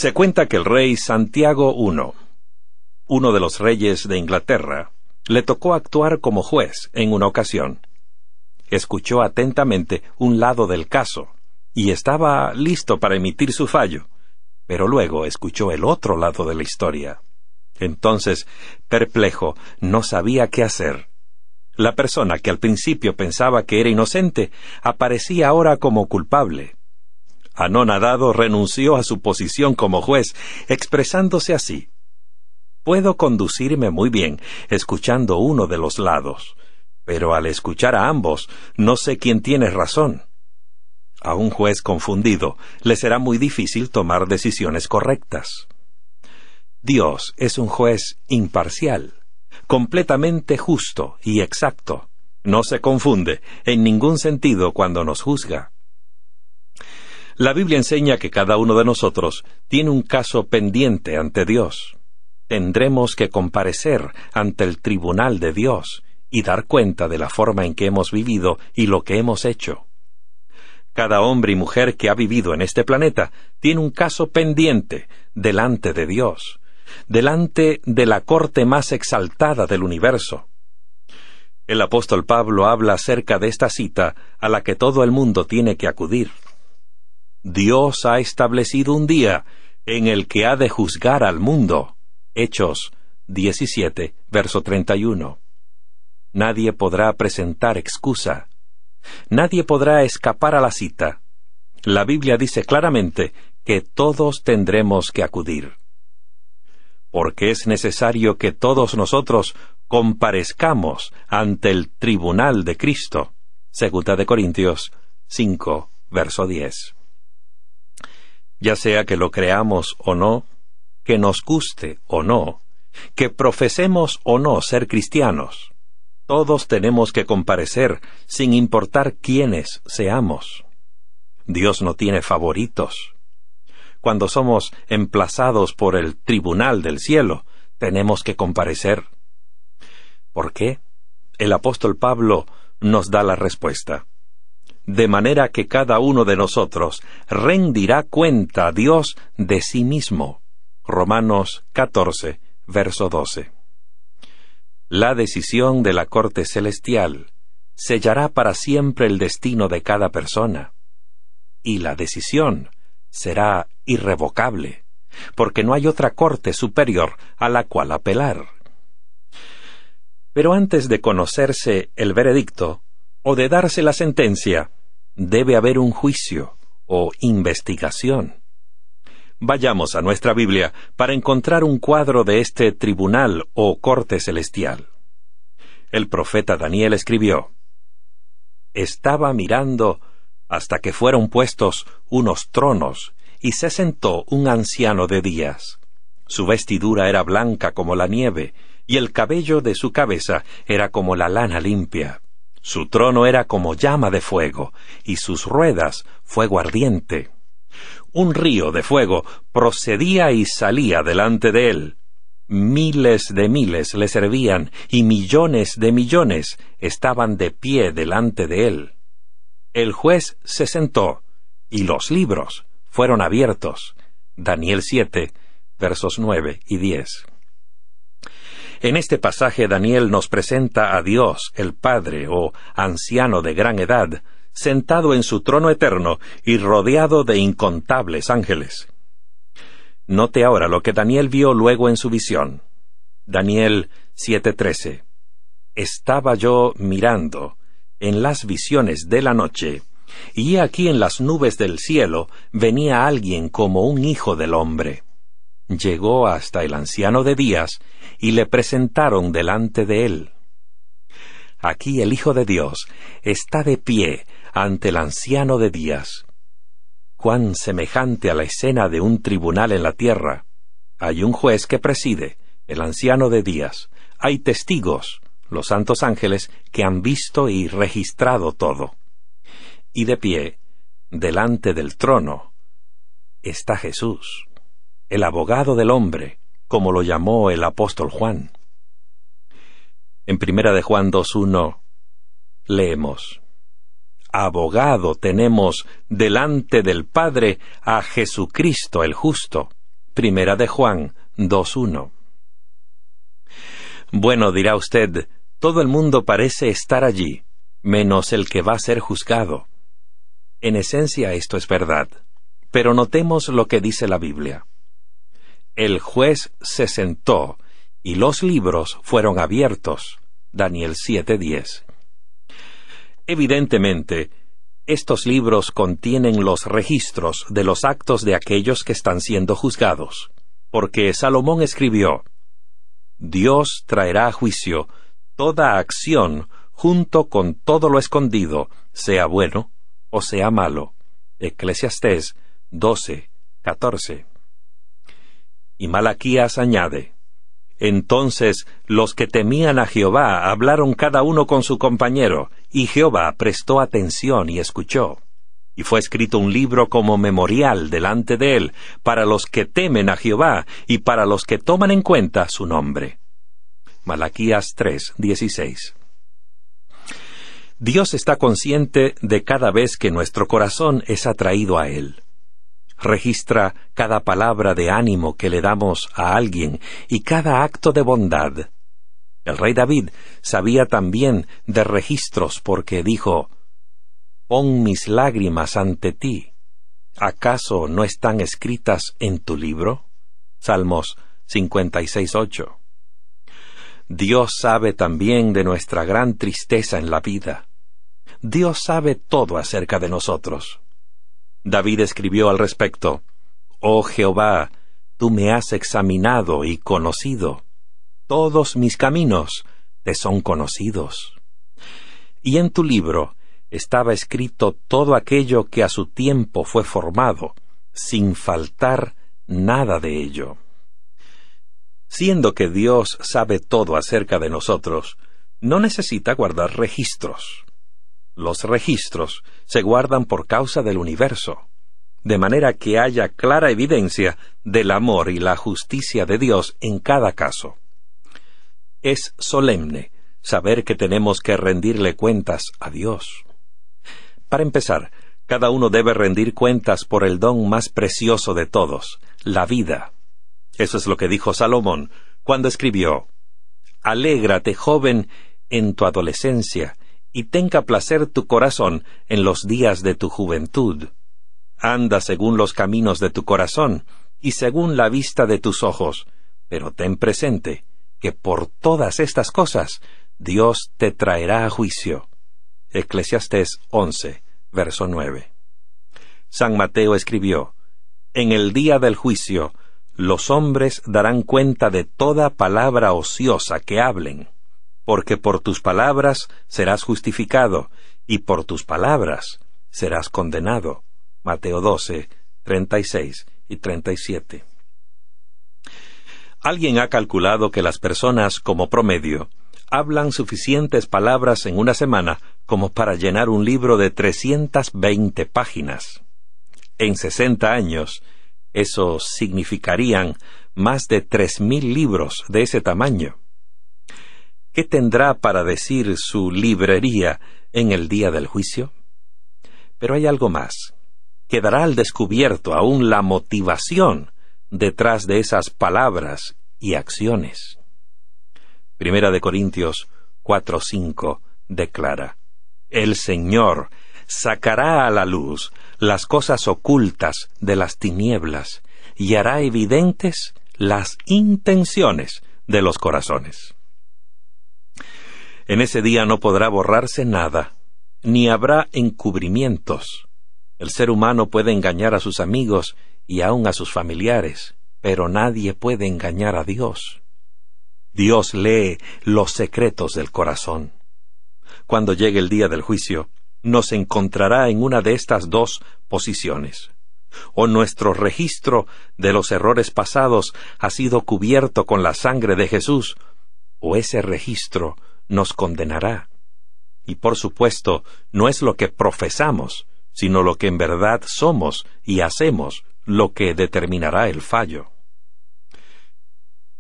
Se cuenta que el rey Santiago I, uno de los reyes de Inglaterra, le tocó actuar como juez en una ocasión. Escuchó atentamente un lado del caso y estaba listo para emitir su fallo, pero luego escuchó el otro lado de la historia. Entonces, perplejo, no sabía qué hacer. La persona que al principio pensaba que era inocente aparecía ahora como culpable. Anonadado, renunció a su posición como juez, expresándose así: «Puedo conducirme muy bien escuchando uno de los lados, pero al escuchar a ambos, no sé quién tiene razón». A un juez confundido le será muy difícil tomar decisiones correctas. Dios es un juez imparcial, completamente justo y exacto. No se confunde en ningún sentido cuando nos juzga. La Biblia enseña que cada uno de nosotros tiene un caso pendiente ante Dios. Tendremos que comparecer ante el tribunal de Dios y dar cuenta de la forma en que hemos vivido y lo que hemos hecho. Cada hombre y mujer que ha vivido en este planeta tiene un caso pendiente delante de Dios, delante de la corte más exaltada del universo. El apóstol Pablo habla acerca de esta cita a la que todo el mundo tiene que acudir. Dios ha establecido un día en el que ha de juzgar al mundo. Hechos 17, verso 31. Nadie podrá presentar excusa. Nadie podrá escapar a la cita. La Biblia dice claramente que todos tendremos que acudir. Porque es necesario que todos nosotros comparezcamos ante el tribunal de Cristo. 2 Corintios 5, verso 10. Ya sea que lo creamos o no, que nos guste o no, que profesemos o no ser cristianos, todos tenemos que comparecer sin importar quiénes seamos. Dios no tiene favoritos. Cuando somos emplazados por el tribunal del cielo, tenemos que comparecer. ¿Por qué? El apóstol Pablo nos da la respuesta. De manera que cada uno de nosotros rendirá cuenta a Dios de sí mismo. Romanos 14, verso 12. La decisión de la corte celestial sellará para siempre el destino de cada persona. Y la decisión será irrevocable, porque no hay otra corte superior a la cual apelar. Pero antes de conocerse el veredicto, o de darse la sentencia, debe haber un juicio o investigación. Vayamos a nuestra Biblia para encontrar un cuadro de este tribunal o corte celestial. El profeta Daniel escribió: «Estaba mirando hasta que fueron puestos unos tronos, y se sentó un anciano de días. Su vestidura era blanca como la nieve, y el cabello de su cabeza era como la lana limpia. Su trono era como llama de fuego, y sus ruedas fuego ardiente. Un río de fuego procedía y salía delante de él. Miles de miles le servían, y millones de millones estaban de pie delante de él. El juez se sentó, y los libros fueron abiertos». Daniel 7, versos 9 y 10. En este pasaje Daniel nos presenta a Dios, el Padre, o anciano de gran edad, sentado en su trono eterno y rodeado de incontables ángeles. Note ahora lo que Daniel vio luego en su visión. Daniel 7:13. «Estaba yo mirando en las visiones de la noche, y he aquí en las nubes del cielo venía alguien como un hijo del hombre. Llegó hasta el anciano de días, y le presentaron delante de él». Aquí el Hijo de Dios está de pie ante el anciano de días. Cuán semejante a la escena de un tribunal en la tierra. Hay un juez que preside, el anciano de días. Hay testigos, los santos ángeles, que han visto y registrado todo. Y de pie, delante del trono, está Jesús, el abogado del hombre, como lo llamó el apóstol Juan. En 1 de Juan 2:1 leemos: «Abogado tenemos delante del Padre a Jesucristo el justo, Primera de Juan 2:1. Bueno, dirá usted, todo el mundo parece estar allí, menos el que va a ser juzgado. En esencia esto es verdad, pero notemos lo que dice la Biblia. El juez se sentó y los libros fueron abiertos. Daniel 7:10. Evidentemente, estos libros contienen los registros de los actos de aquellos que están siendo juzgados, porque Salomón escribió: Dios traerá a juicio toda acción junto con todo lo escondido, sea bueno o sea malo. Eclesiastés 12:14. Y Malaquías añade: Entonces los que temían a Jehová hablaron cada uno con su compañero, y Jehová prestó atención y escuchó. Y fue escrito un libro como memorial delante de él, para los que temen a Jehová y para los que toman en cuenta su nombre. Malaquías 3:16. Dios está consciente de cada vez que nuestro corazón es atraído a Él. Registra cada palabra de ánimo que le damos a alguien y cada acto de bondad. El rey David sabía también de registros porque dijo: Pon mis lágrimas ante ti. ¿Acaso no están escritas en tu libro? Salmos 56:8. Dios sabe también de nuestra gran tristeza en la vida. Dios sabe todo acerca de nosotros. David escribió al respecto: Oh Jehová, tú me has examinado y conocido. Todos mis caminos te son conocidos. Y en tu libro estaba escrito todo aquello que a su tiempo fue formado, sin faltar nada de ello. Siendo que Dios sabe todo acerca de nosotros, no necesita guardar registros. Los registros se guardan por causa del universo, de manera que haya clara evidencia del amor y la justicia de Dios en cada caso. Es solemne saber que tenemos que rendirle cuentas a Dios. Para empezar, cada uno debe rendir cuentas por el don más precioso de todos, la vida. Eso es lo que dijo Salomón cuando escribió: Alégrate, joven, en tu adolescencia, y tenga placer tu corazón en los días de tu juventud. Anda según los caminos de tu corazón, y según la vista de tus ojos, pero ten presente que por todas estas cosas Dios te traerá a juicio. Eclesiastés 11, verso 9. San Mateo escribió: En el día del juicio, los hombres darán cuenta de toda palabra ociosa que hablen, porque por tus palabras serás justificado, y por tus palabras serás condenado. Mateo 12, 36 y 37. Alguien ha calculado que las personas, como promedio, hablan suficientes palabras en una semana como para llenar un libro de 320 páginas. En 60 años, eso significarían más de 3,000 libros de ese tamaño. ¿Qué tendrá para decir su librería en el día del juicio? Pero hay algo más. Quedará al descubierto aún la motivación detrás de esas palabras y acciones. Primera de Corintios 4:5 declara: El Señor sacará a la luz las cosas ocultas de las tinieblas y hará evidentes las intenciones de los corazones. En ese día no podrá borrarse nada, ni habrá encubrimientos. El ser humano puede engañar a sus amigos y aun a sus familiares, pero nadie puede engañar a Dios. Dios lee los secretos del corazón. Cuando llegue el día del juicio, nos encontrará en una de estas dos posiciones. O nuestro registro de los errores pasados ha sido cubierto con la sangre de Jesús, o ese registro nos condenará. Y por supuesto, no es lo que profesamos, sino lo que en verdad somos y hacemos lo que determinará el fallo.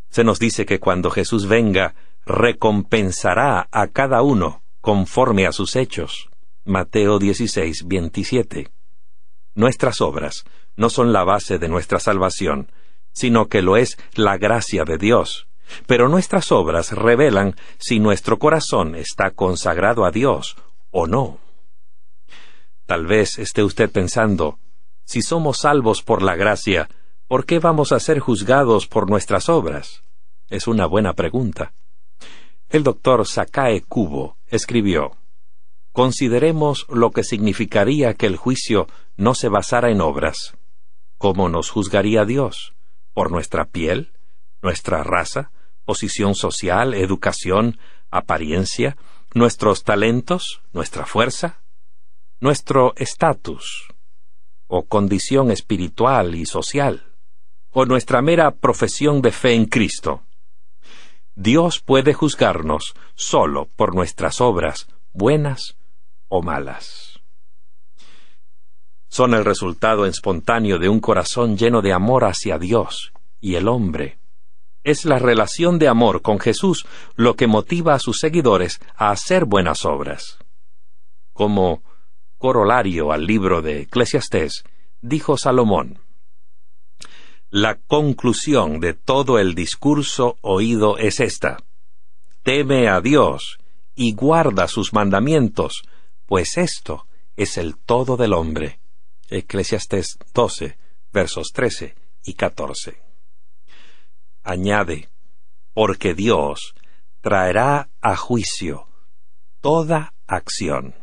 Se nos dice que cuando Jesús venga, recompensará a cada uno conforme a sus hechos. Mateo 16:27. Nuestras obras no son la base de nuestra salvación, sino que lo es la gracia de Dios. Pero nuestras obras revelan si nuestro corazón está consagrado a Dios o no. Tal vez esté usted pensando, si somos salvos por la gracia, ¿por qué vamos a ser juzgados por nuestras obras? Es una buena pregunta. El doctor Sakae Kubo escribió, consideremos lo que significaría que el juicio no se basara en obras. ¿Cómo nos juzgaría Dios? ¿Por nuestra piel? ¿Nuestra raza? ¿Posición social? ¿Educación? ¿Apariencia? ¿Nuestros talentos? ¿Nuestra fuerza? ¿Nuestro estatus? ¿O condición espiritual y social? ¿O nuestra mera profesión de fe en Cristo? Dios puede juzgarnos solo por nuestras obras, buenas o malas. Son el resultado espontáneo de un corazón lleno de amor hacia Dios y el hombre. Es la relación de amor con Jesús lo que motiva a sus seguidores a hacer buenas obras. Como corolario al libro de Eclesiastés, dijo Salomón, la conclusión de todo el discurso oído es esta: teme a Dios y guarda sus mandamientos, pues esto es el todo del hombre. Eclesiastés 12, versos 13 y 14. Añade, porque Dios traerá a juicio toda acción.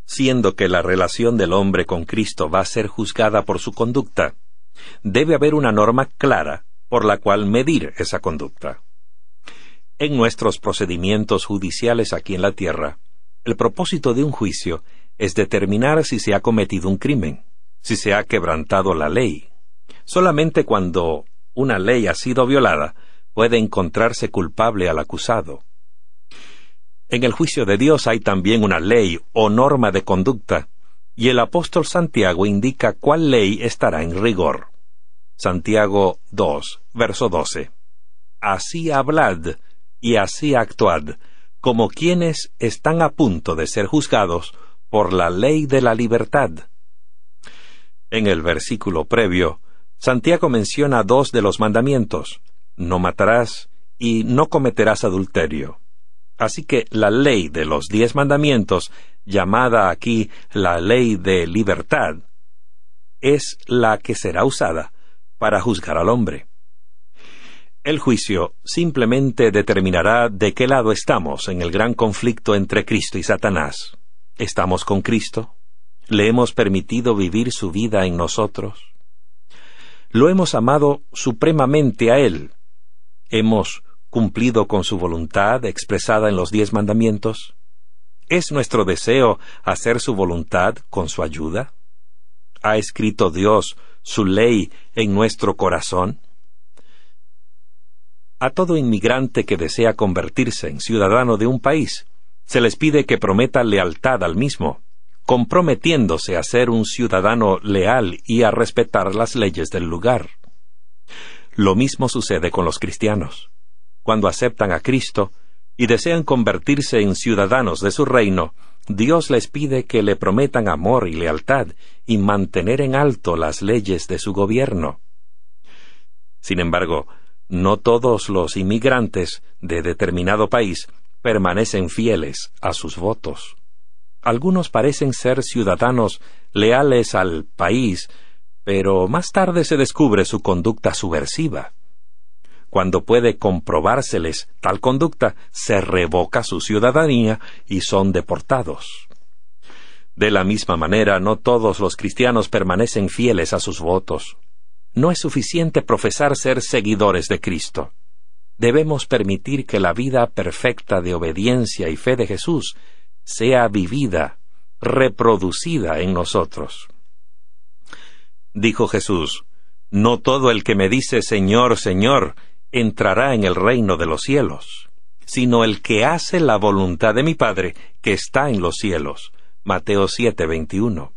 Siendo que la relación del hombre con Cristo va a ser juzgada por su conducta, debe haber una norma clara por la cual medir esa conducta. En nuestros procedimientos judiciales aquí en la tierra, el propósito de un juicio es determinar si se ha cometido un crimen, si se ha quebrantado la ley. Solamente cuando una ley ha sido violada, puede encontrarse culpable al acusado. En el juicio de Dios hay también una ley o norma de conducta, y el apóstol Santiago indica cuál ley estará en rigor. Santiago 2, verso 12. Así hablad y así actuad, como quienes están a punto de ser juzgados por la ley de la libertad. En el versículo previo, Santiago menciona dos de los mandamientos: no matarás y no cometerás adulterio. Así que la ley de los 10 mandamientos, llamada aquí la ley de libertad, es la que será usada para juzgar al hombre. El juicio simplemente determinará de qué lado estamos en el gran conflicto entre Cristo y Satanás. ¿Estamos con Cristo? ¿Le hemos permitido vivir su vida en nosotros? ¿Lo hemos amado supremamente a Él? ¿Hemos cumplido con su voluntad expresada en los 10 mandamientos? ¿Es nuestro deseo hacer su voluntad con su ayuda? ¿Ha escrito Dios su ley en nuestro corazón? A todo inmigrante que desea convertirse en ciudadano de un país, se les pide que prometa lealtad al mismo, comprometiéndose a ser un ciudadano leal y a respetar las leyes del lugar. Lo mismo sucede con los cristianos. Cuando aceptan a Cristo y desean convertirse en ciudadanos de su reino, Dios les pide que le prometan amor y lealtad y mantener en alto las leyes de su gobierno. Sin embargo, no todos los inmigrantes de determinado país permanecen fieles a sus votos. Algunos parecen ser ciudadanos leales al país, pero más tarde se descubre su conducta subversiva. Cuando puede comprobárseles tal conducta, se revoca su ciudadanía y son deportados. De la misma manera, no todos los cristianos permanecen fieles a sus votos. No es suficiente profesar ser seguidores de Cristo. Debemos permitir que la vida perfecta de obediencia y fe de Jesús sea vivida, reproducida en nosotros. Dijo Jesús, no todo el que me dice Señor, Señor, entrará en el reino de los cielos, sino el que hace la voluntad de mi Padre que está en los cielos. Mateo 7:21.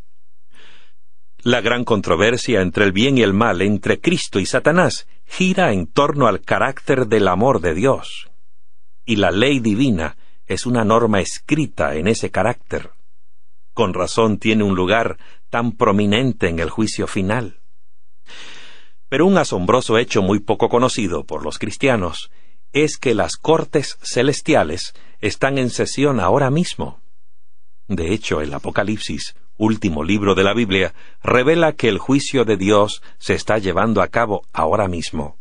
La gran controversia entre el bien y el mal, entre Cristo y Satanás, gira en torno al carácter del amor de Dios. Y la ley divina es una norma escrita en ese carácter. Con razón tiene un lugar tan prominente en el juicio final. Pero un asombroso hecho muy poco conocido por los cristianos es que las cortes celestiales están en sesión ahora mismo. De hecho, el Apocalipsis, último libro de la Biblia, revela que el juicio de Dios se está llevando a cabo ahora mismo.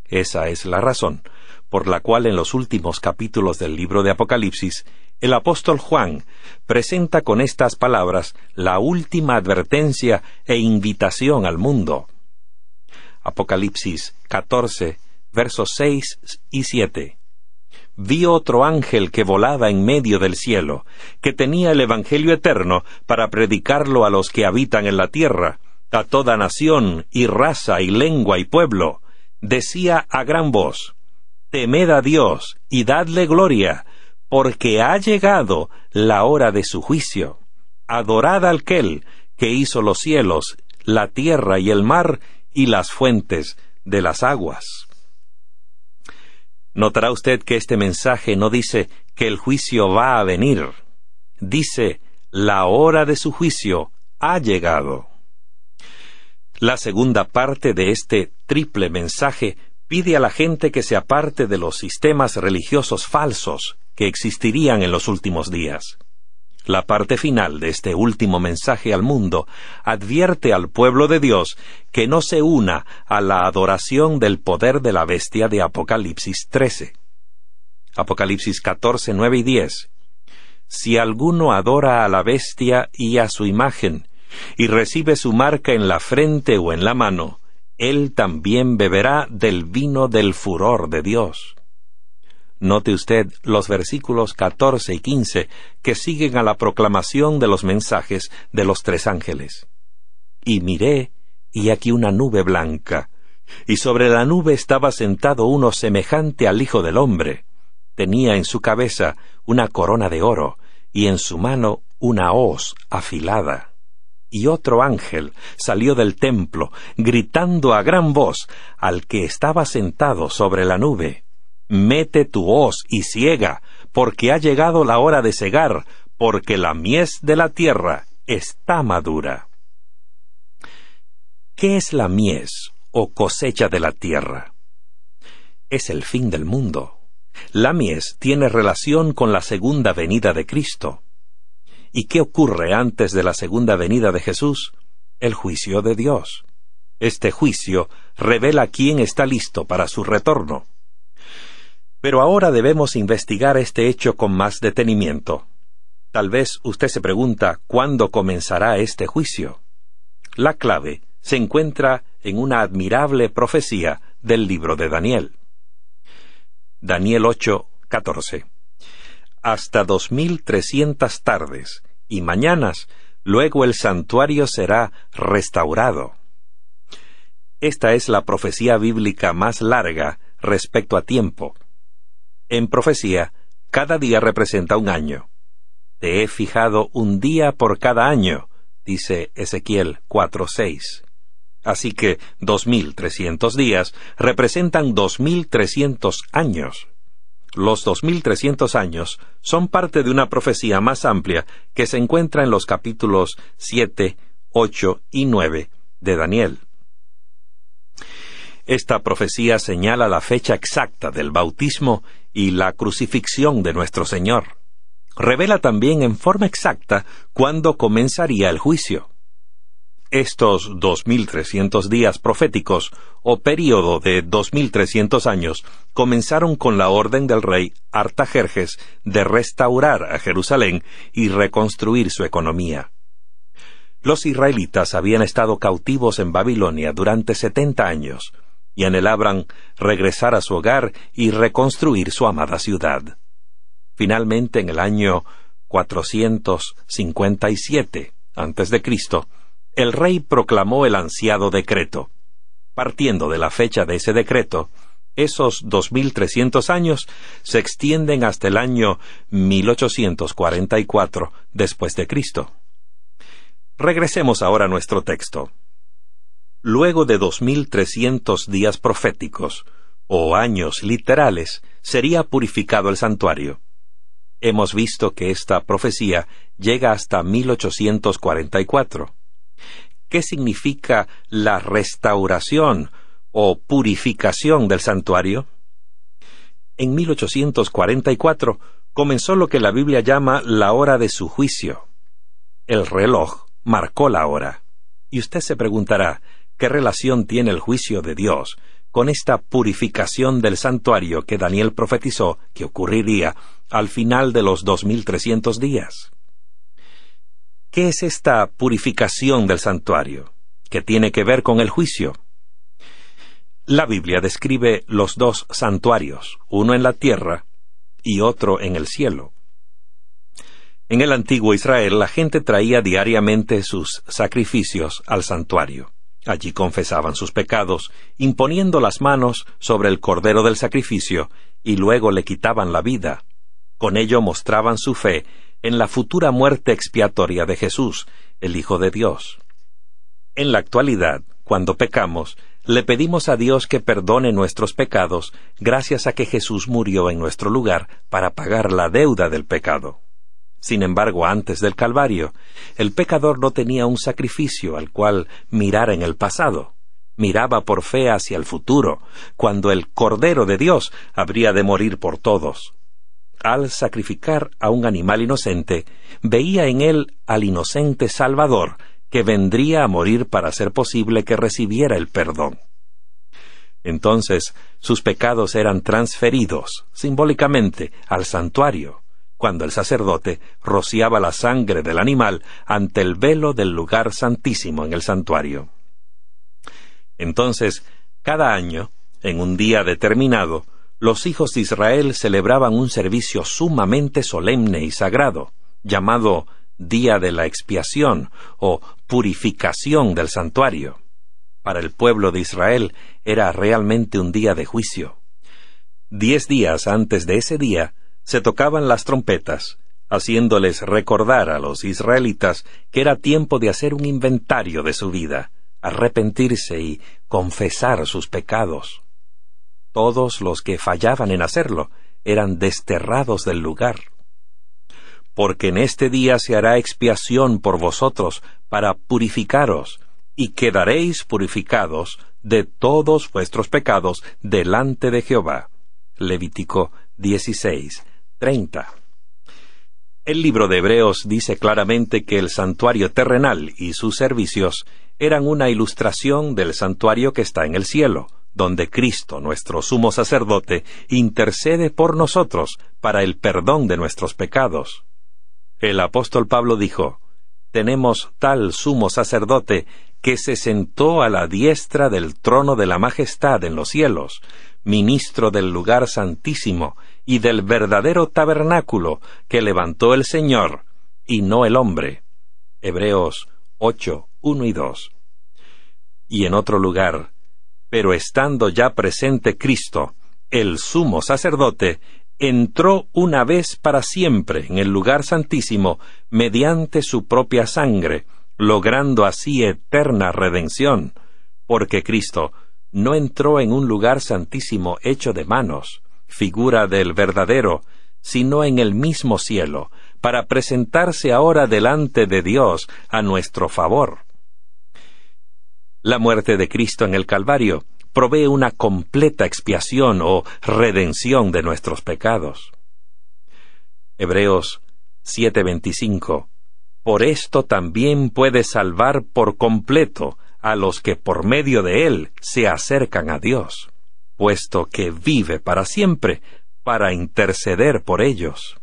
Esa es la razón por la cual en los últimos capítulos del libro de Apocalipsis, el apóstol Juan presenta con estas palabras la última advertencia e invitación al mundo. Apocalipsis 14, versos 6 y 7. Vi otro ángel que volaba en medio del cielo, que tenía el Evangelio eterno para predicarlo a los que habitan en la tierra, a toda nación y raza y lengua y pueblo. Decía a gran voz: Temed a Dios y dadle gloria, porque ha llegado la hora de su juicio. Adorad al aquel que hizo los cielos, la tierra y el mar y las fuentes de las aguas. Notará usted que este mensaje no dice que el juicio va a venir. Dice, la hora de su juicio ha llegado. La segunda parte de este triple mensaje pide a la gente que se aparte de los sistemas religiosos falsos que existirían en los últimos días. La parte final de este último mensaje al mundo advierte al pueblo de Dios que no se una a la adoración del poder de la bestia de Apocalipsis 13. Apocalipsis 14, 9 y 10. Si alguno adora a la bestia y a su imagen, y recibe su marca en la frente o en la mano, él también beberá del vino del furor de Dios. Note usted los versículos 14 y 15 que siguen a la proclamación de los mensajes de los tres ángeles. Y miré, y aquí una nube blanca, y sobre la nube estaba sentado uno semejante al Hijo del Hombre. Tenía en su cabeza una corona de oro, y en su mano una hoz afilada. Y otro ángel salió del templo, gritando a gran voz al que estaba sentado sobre la nube: Mete tu hoz y siega, porque ha llegado la hora de segar, porque la mies de la tierra está madura. ¿Qué es la mies o cosecha de la tierra? Es el fin del mundo. La mies tiene relación con la segunda venida de Cristo. ¿Y qué ocurre antes de la segunda venida de Jesús? El juicio de Dios. Este juicio revela quién está listo para su retorno. Pero ahora debemos investigar este hecho con más detenimiento. Tal vez usted se pregunta ¿cuándo comenzará este juicio? La clave se encuentra en una admirable profecía del libro de Daniel. Daniel 8, 14. Hasta 2300 tardes y mañanas, luego el santuario será restaurado. Esta es la profecía bíblica más larga respecto a tiempo. En profecía, cada día representa un año. Te he fijado un día por cada año, dice Ezequiel 4:6. Así que 2300 días representan 2300 años. Los 2300 años son parte de una profecía más amplia que se encuentra en los capítulos 7, 8 y 9 de Daniel. Esta profecía señala la fecha exacta del bautismo y la crucifixión de nuestro Señor. Revela también en forma exacta cuándo comenzaría el juicio. Estos 2300 días proféticos, o período de 2300 años, comenzaron con la orden del rey Artajerjes de restaurar a Jerusalén y reconstruir su economía. Los israelitas habían estado cautivos en Babilonia durante 70 años, y anhelaban regresar a su hogar y reconstruir su amada ciudad. Finalmente, en el año 457 a.C., el rey proclamó el ansiado decreto. Partiendo de la fecha de ese decreto, esos 2300 años se extienden hasta el año 1844 después de Cristo. Regresemos ahora a nuestro texto. Luego de 2300 días proféticos, o años literales, sería purificado el santuario. Hemos visto que esta profecía llega hasta 1844. ¿Qué significa la restauración o purificación del santuario? En 1844 comenzó lo que la Biblia llama la hora de su juicio. El reloj marcó la hora. Y usted se preguntará, ¿qué relación tiene el juicio de Dios con esta purificación del santuario que Daniel profetizó que ocurriría al final de los 2300 días? ¿Qué es esta purificación del santuario? ¿Qué tiene que ver con el juicio? La Biblia describe los dos santuarios, uno en la tierra y otro en el cielo. En el antiguo Israel, la gente traía diariamente sus sacrificios al santuario. Allí confesaban sus pecados, imponiendo las manos sobre el cordero del sacrificio, y luego le quitaban la vida. Con ello mostraban su fe en la futura muerte expiatoria de Jesús, el Hijo de Dios. En la actualidad, cuando pecamos, le pedimos a Dios que perdone nuestros pecados, gracias a que Jesús murió en nuestro lugar para pagar la deuda del pecado. Sin embargo, antes del Calvario, el pecador no tenía un sacrificio al cual mirar en el pasado. Miraba por fe hacia el futuro, cuando el Cordero de Dios habría de morir por todos. Al sacrificar a un animal inocente, veía en él al inocente Salvador, que vendría a morir para hacer posible que recibiera el perdón. Entonces, sus pecados eran transferidos, simbólicamente, al santuario, cuando el sacerdote rociaba la sangre del animal ante el velo del lugar santísimo en el santuario. Entonces, cada año, en un día determinado, los hijos de Israel celebraban un servicio sumamente solemne y sagrado, llamado Día de la Expiación o Purificación del Santuario. Para el pueblo de Israel era realmente un día de juicio. 10 días antes de ese día, se tocaban las trompetas, haciéndoles recordar a los israelitas que era tiempo de hacer un inventario de su vida, arrepentirse y confesar sus pecados. Todos los que fallaban en hacerlo eran desterrados del lugar. Porque en este día se hará expiación por vosotros para purificaros, y quedaréis purificados de todos vuestros pecados delante de Jehová. Levítico 16:30. El libro de Hebreos dice claramente que el santuario terrenal y sus servicios eran una ilustración del santuario que está en el cielo, donde Cristo, nuestro sumo sacerdote, intercede por nosotros para el perdón de nuestros pecados. El apóstol Pablo dijo: «Tenemos tal sumo sacerdote que se sentó a la diestra del trono de la majestad en los cielos, ministro del lugar santísimo y del verdadero tabernáculo que levantó el Señor, y no el hombre». Hebreos 8:1 y 2. Y en otro lugar: «Pero estando ya presente Cristo, el sumo sacerdote, entró una vez para siempre en el lugar santísimo mediante su propia sangre, logrando así eterna redención, porque Cristo no entró en un lugar santísimo hecho de manos, figura del verdadero, sino en el mismo cielo, para presentarse ahora delante de Dios a nuestro favor». La muerte de Cristo en el Calvario provee una completa expiación o redención de nuestros pecados. Hebreos 7:25. «Por esto también puede salvar por completo a los que por medio de él se acercan a Dios, puesto que vive para siempre para interceder por ellos».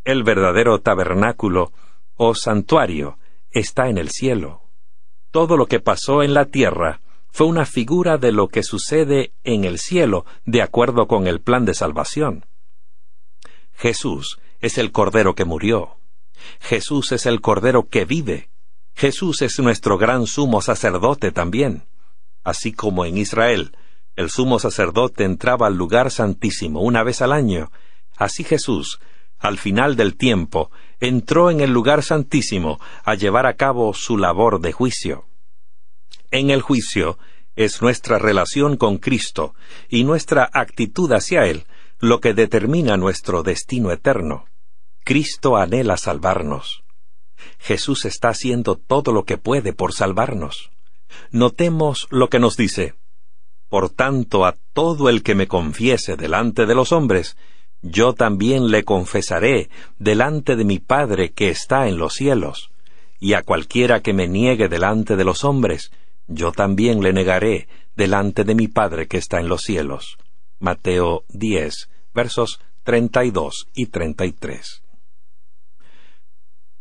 El verdadero tabernáculo o santuario está en el cielo. Todo lo que pasó en la tierra fue una figura de lo que sucede en el cielo de acuerdo con el plan de salvación. Jesús es el Cordero que murió. Jesús es el Cordero que vive. Jesús es nuestro gran sumo sacerdote también. Así como en Israel, el sumo sacerdote entraba al lugar santísimo una vez al año, así Jesús, al final del tiempo, entró en el lugar santísimo a llevar a cabo su labor de juicio. En el juicio es nuestra relación con Cristo y nuestra actitud hacia Él lo que determina nuestro destino eterno. Cristo anhela salvarnos. Jesús está haciendo todo lo que puede por salvarnos. Notemos lo que nos dice: por tanto, a todo el que me confiese delante de los hombres, yo también le confesaré delante de mi Padre que está en los cielos. Y a cualquiera que me niegue delante de los hombres, yo también le negaré delante de mi Padre que está en los cielos. Mateo 10, versos 32 y 33.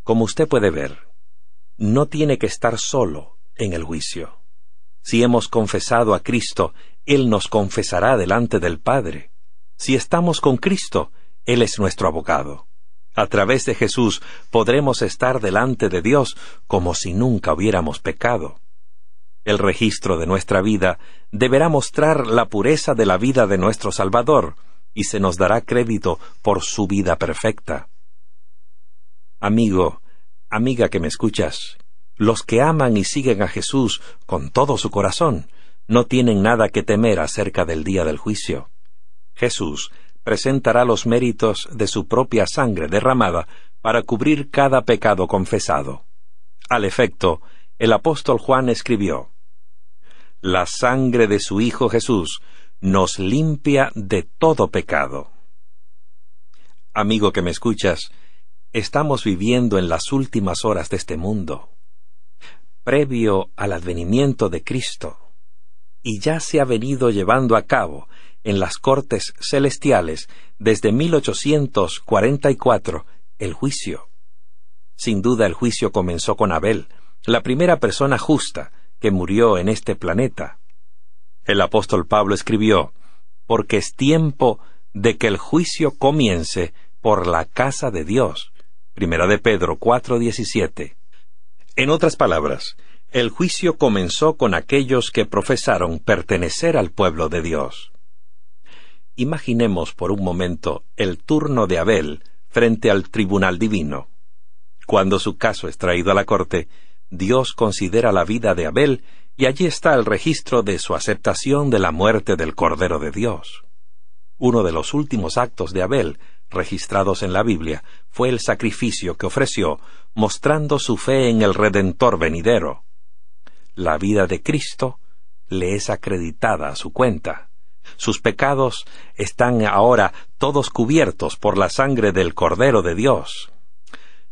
Como usted puede ver, no tiene que estar solo en el juicio. Si hemos confesado a Cristo, Él nos confesará delante del Padre. Si estamos con Cristo, Él es nuestro abogado. A través de Jesús podremos estar delante de Dios como si nunca hubiéramos pecado. El registro de nuestra vida deberá mostrar la pureza de la vida de nuestro Salvador, y se nos dará crédito por su vida perfecta. Amigo, amiga que me escuchas, los que aman y siguen a Jesús con todo su corazón no tienen nada que temer acerca del día del juicio. Jesús presentará los méritos de su propia sangre derramada para cubrir cada pecado confesado. Al efecto, el apóstol Juan escribió: la sangre de su Hijo Jesús nos limpia de todo pecado. Amigo que me escuchas, estamos viviendo en las últimas horas de este mundo, previo al advenimiento de Cristo, y ya se ha venido llevando a cabo en las cortes celestiales desde 1844 el juicio. Sin duda el juicio comenzó con Abel, la primera persona justa que murió en este planeta. El apóstol Pablo escribió: porque es tiempo de que el juicio comience por la casa de Dios. Primera de Pedro 4:17. En otras palabras, el juicio comenzó con aquellos que profesaron pertenecer al pueblo de Dios. Imaginemos por un momento el turno de Abel frente al tribunal divino. Cuando su caso es traído a la corte, Dios considera la vida de Abel y allí está el registro de su aceptación de la muerte del Cordero de Dios. Uno de los últimos actos de Abel, registrados en la Biblia, fue el sacrificio que ofreció, mostrando su fe en el Redentor venidero. La vida de Cristo le es acreditada a su cuenta. Sus pecados están ahora todos cubiertos por la sangre del Cordero de Dios.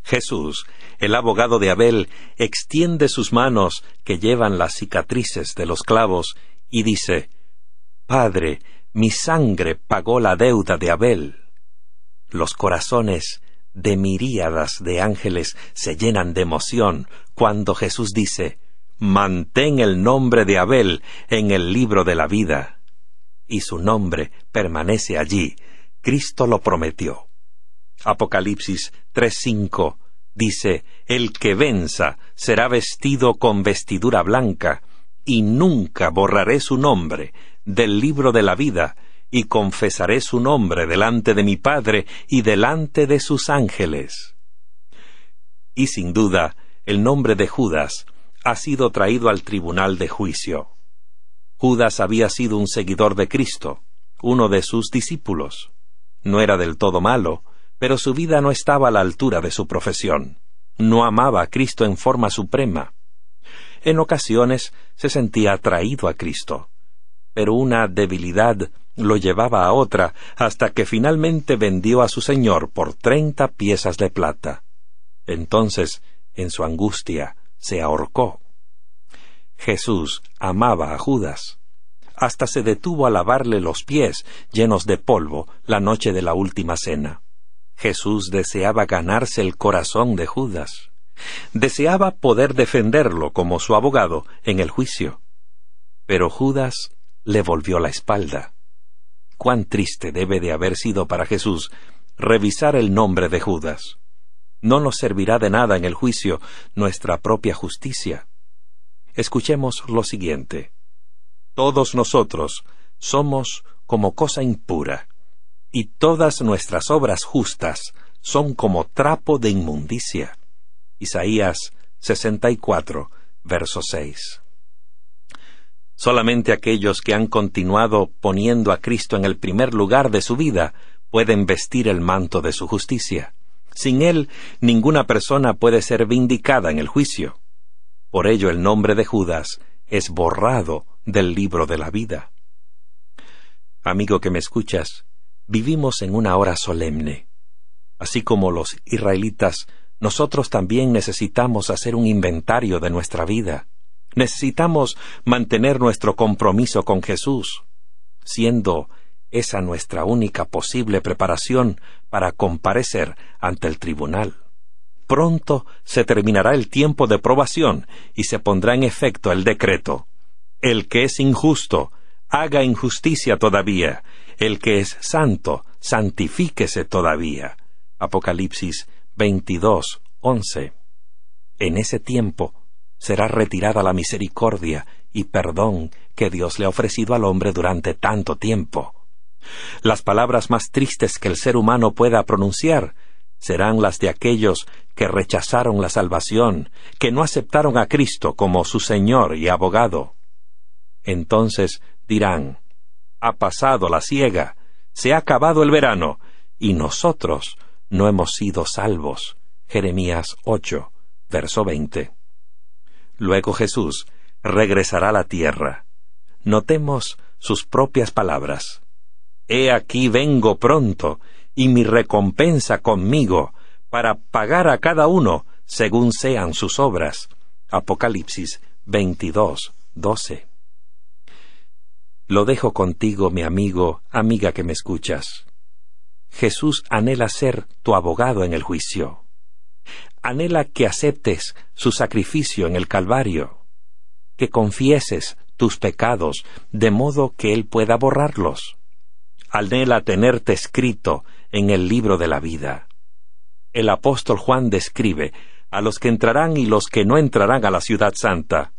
Jesús, el abogado de Abel, extiende sus manos que llevan las cicatrices de los clavos y dice: Padre, mi sangre pagó la deuda de Abel. Los corazones de miríadas de ángeles se llenan de emoción cuando Jesús dice: mantén el nombre de Abel en el libro de la vida. Y su nombre permanece allí. Cristo lo prometió. Apocalipsis 3:5 dice: el que venza será vestido con vestidura blanca, y nunca borraré su nombre del libro de la vida, y confesaré su nombre delante de mi Padre y delante de sus ángeles. Y sin duda, el nombre de Judas ha sido traído al tribunal de juicio. Judas había sido un seguidor de Cristo, uno de sus discípulos. No era del todo malo, pero su vida no estaba a la altura de su profesión. No amaba a Cristo en forma suprema. En ocasiones se sentía atraído a Cristo, pero una debilidad lo llevaba a otra hasta que finalmente vendió a su Señor por 30 piezas de plata. Entonces, en su angustia, se ahorcó. Jesús amaba a Judas. Hasta se detuvo a lavarle los pies llenos de polvo la noche de la última cena. Jesús deseaba ganarse el corazón de Judas. Deseaba poder defenderlo como su abogado en el juicio. Pero Judas le volvió la espalda. Cuán triste debe de haber sido para Jesús revisar el nombre de Judas. No nos servirá de nada en el juicio nuestra propia justicia. Escuchemos lo siguiente: todos nosotros somos como cosa impura, y todas nuestras obras justas son como trapo de inmundicia. Isaías 64, verso 6. Solamente aquellos que han continuado poniendo a Cristo en el primer lugar de su vida pueden vestir el manto de su justicia. Sin Él, ninguna persona puede ser vindicada en el juicio. Por ello el nombre de Judas es borrado del libro de la vida. Amigo que me escuchas, vivimos en una hora solemne. Así como los israelitas, nosotros también necesitamos hacer un inventario de nuestra vida. Necesitamos mantener nuestro compromiso con Jesús, siendo esa nuestra única posible preparación para comparecer ante el tribunal. Pronto se terminará el tiempo de probación y se pondrá en efecto el decreto: el que es injusto, haga injusticia todavía; el que es santo, santifíquese todavía. Apocalipsis 22:11. En ese tiempo será retirada la misericordia y perdón que Dios le ha ofrecido al hombre durante tanto tiempo. Las palabras más tristes que el ser humano pueda pronunciar serán las de aquellos que rechazaron la salvación, que no aceptaron a Cristo como su Señor y abogado. Entonces dirán: ha pasado la siega, se ha acabado el verano, y nosotros no hemos sido salvos. Jeremías 8, verso 20. Luego Jesús regresará a la tierra. Notemos sus propias palabras: he aquí vengo pronto, y mi recompensa conmigo, para pagar a cada uno según sean sus obras. Apocalipsis 22:12. Lo dejo contigo, mi amigo, amiga que me escuchas. Jesús anhela ser tu abogado en el juicio. Anhela que aceptes su sacrificio en el Calvario, que confieses tus pecados de modo que Él pueda borrarlos. Anhela tenerte escrito en el libro de la vida. El apóstol Juan describe a los que entrarán y los que no entrarán a la ciudad santa.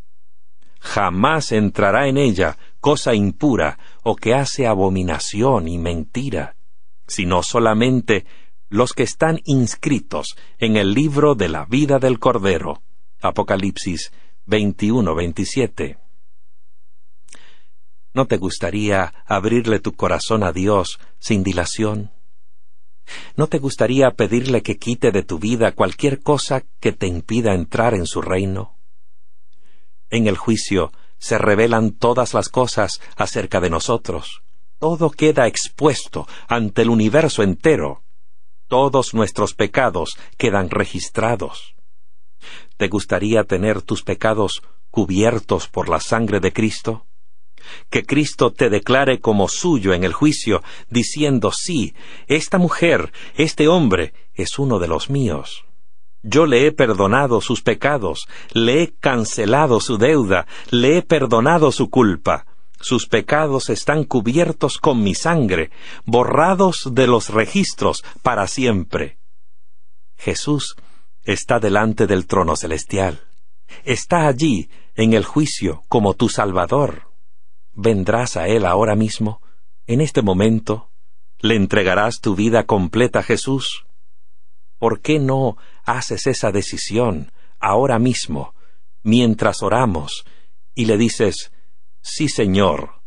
Jamás entrará en ella cosa impura o que hace abominación y mentira, sino solamente los que están inscritos en el libro de la vida del Cordero. Apocalipsis 21:27. ¿No te gustaría abrirle tu corazón a Dios sin dilación? ¿No te gustaría pedirle que quite de tu vida cualquier cosa que te impida entrar en su reino? En el juicio se revelan todas las cosas acerca de nosotros. Todo queda expuesto ante el universo entero. Todos nuestros pecados quedan registrados. ¿Te gustaría tener tus pecados cubiertos por la sangre de Cristo? Que Cristo te declare como suyo en el juicio, diciendo: sí, esta mujer, este hombre, es uno de los míos. Yo le he perdonado sus pecados, le he cancelado su deuda, le he perdonado su culpa. Sus pecados están cubiertos con mi sangre, borrados de los registros para siempre. Jesús está delante del trono celestial. Está allí en el juicio como tu Salvador. ¿Vendrás a Él ahora mismo, en este momento? ¿Le entregarás tu vida completa a Jesús? ¿Por qué no haces esa decisión ahora mismo, mientras oramos, y le dices: sí, Señor,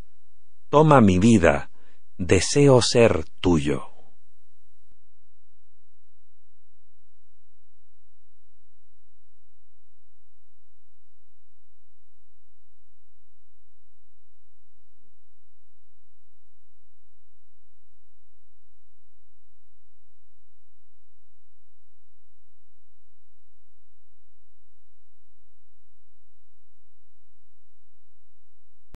toma mi vida, deseo ser tuyo?